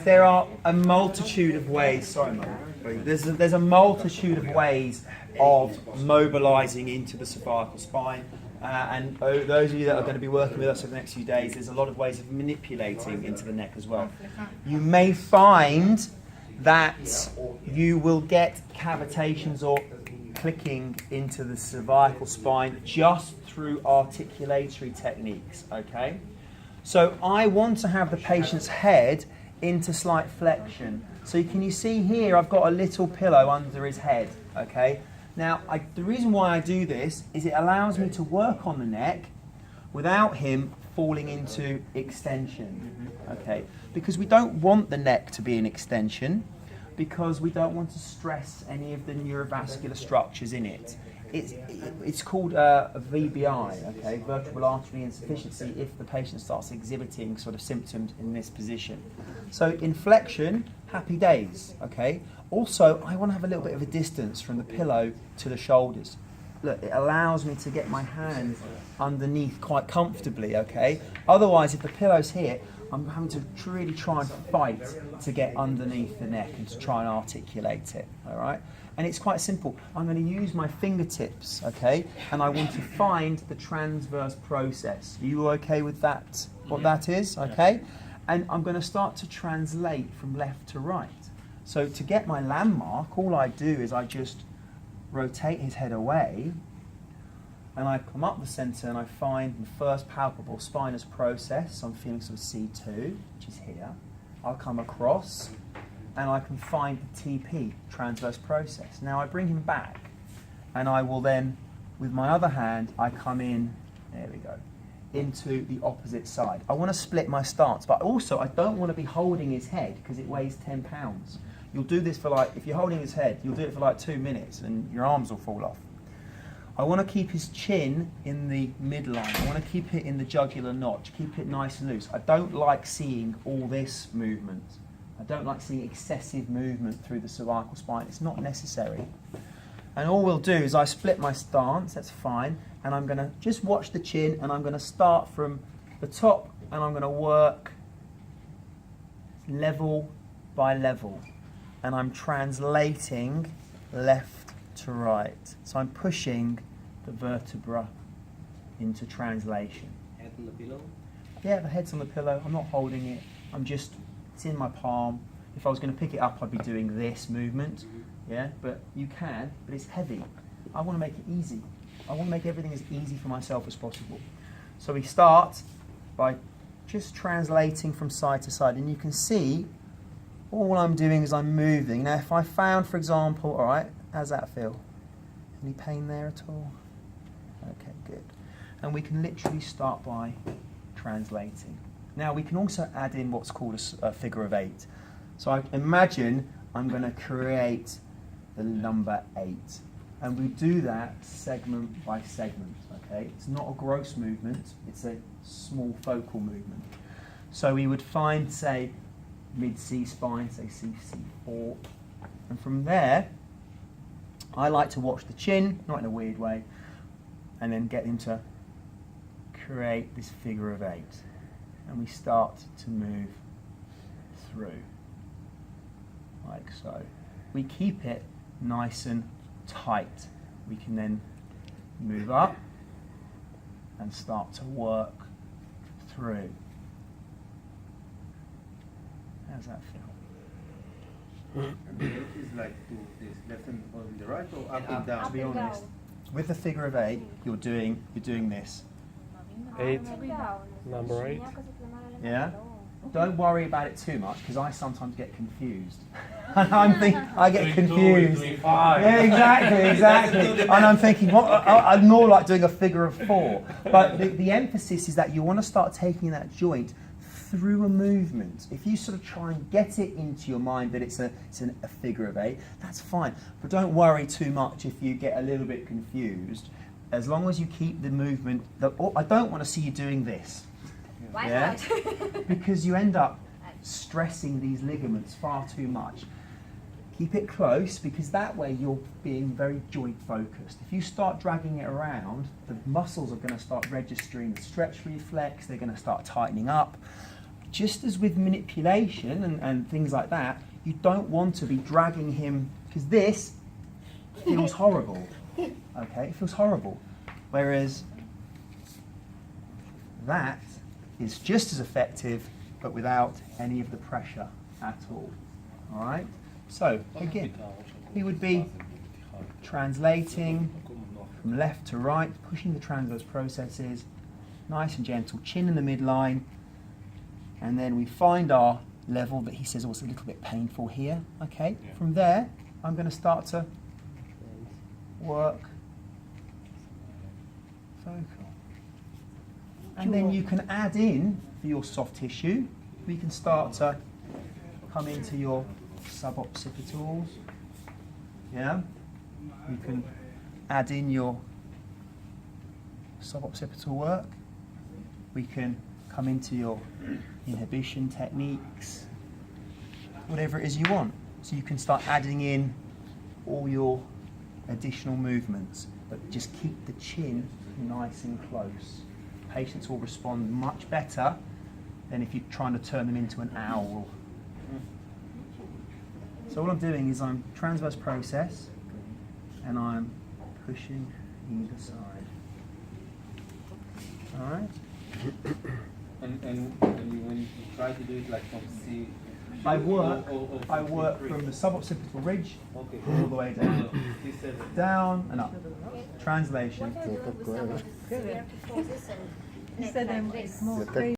There are a multitude of ways, there's a multitude of ways of mobilising into the cervical spine. And those of you that are going to be working with us over the next few days, there's a lot of ways of manipulating into the neck as well. You may find that you will get cavitations or clicking into the cervical spine just through articulatory techniques, okay? So I want to have the patient's head into slight flexion. So can you see here I've got a little pillow under his head, okay? Now, the reason why I do this is it allows me to work on the neck without him falling into extension, okay? Because we don't want the neck to be an extension, because we don't want to stress any of the neurovascular structures in it. It's called a VBI, okay, vertebral artery insufficiency, if the patient starts exhibiting sort of symptoms in this position. So in flexion, happy days, okay. Also, I want to have a little bit of a distance from the pillow to the shoulders. Look, it allows me to get my hand underneath quite comfortably, okay. Otherwise, if the pillow's here, I'm having to really try and fight to get underneath the neck and to try and articulate it, all right? And it's quite simple. I'm going to use my fingertips, okay? And I want to find the transverse process. Are you okay with that, what that is, okay? And I'm going to start to translate from left to right. So to get my landmark, all I do is I just rotate his head away, and I come up the centre and I find the first palpable spinous process. So I'm feeling sort of C2, which is here. I'll come across and I can find the TP, transverse process. Now I bring him back and I will then, with my other hand, I come in, there we go, into the opposite side. I want to split my stance, but also I don't want to be holding his head because it weighs 10 pounds. You'll do this for like, if you're holding his head, you'll do it for like 2 minutes and your arms will fall off. I want to keep his chin in the midline. I want to keep it in the jugular notch, keep it nice and loose. I don't like seeing all this movement. I don't like seeing excessive movement through the cervical spine. It's not necessary. And all we'll do is I split my stance, that's fine, and I'm going to just watch the chin, and I'm going to start from the top, and I'm going to work level by level. And I'm translating left to right. So I'm pushing the vertebra into translation. Head on the pillow? Yeah, the head's on the pillow. I'm not holding it. It's in my palm. If I was going to pick it up, I'd be doing this movement. Yeah, but you can, but it's heavy. I want to make it easy. I want to make everything as easy for myself as possible. So we start by just translating from side to side, and you can see all I'm doing is I'm moving. Now, if I found, for example, all right, how's that feel? Any pain there at all? Okay, good. And we can literally start by translating. Now, we can also add in what's called a figure of 8. So I imagine I'm going to create the number 8. And we do that segment by segment, okay? It's not a gross movement, it's a small focal movement. So we would find, say, mid-C spine, say C4. And from there, I like to watch the chin, not in a weird way, and then get him to create this figure of 8. And we start to move through, like so. We keep it nice and tight. We can then move up and start to work through. How's that feel? Is like to this left and on the right or up and down? To be honest, with the figure of 8, you're doing this. 8, number 8. Yeah. Don't worry about it too much because I sometimes get confused. And I get confused. Yeah, exactly. And I'm thinking, what? I'm more like doing a figure of 4. But the emphasis is that you want to start taking that joint through a movement. If you sort of try and get it into your mind that it's a figure of 8, that's fine. But don't worry too much if you get a little bit confused. As long as you keep the movement, I don't want to see you doing this. Why Yeah? not? Because you end up stressing these ligaments far too much. Keep it close because that way you're being very joint focused. If you start dragging it around, the muscles are going to start registering the stretch reflex, they're going to start tightening up. just as with manipulation and things like that, you don't want to be dragging him, because this feels horrible. Okay, it feels horrible. Whereas that is just as effective, but without any of the pressure at all. All right? So, again, he would be translating from left to right, pushing the transverse processes, nice and gentle, chin in the midline, and then we find our level that he says was a little bit painful here. Okay, from there, I'm going to start to work focal. And then you can add in, for your soft tissue, we can start to come into your suboccipitals. Yeah? You can add in your suboccipital work. We can come into your inhibition techniques, whatever it is you want. So you can start adding in all your additional movements, but just keep the chin nice and close. Patients will respond much better than if you're trying to turn them into an owl. So all I'm doing is I'm transverse process and I'm pushing either side. All right? And when you try to do it like from C, I work from the suboccipital ridge okay, all the way down, C7. down and up. Translation. He said I'm more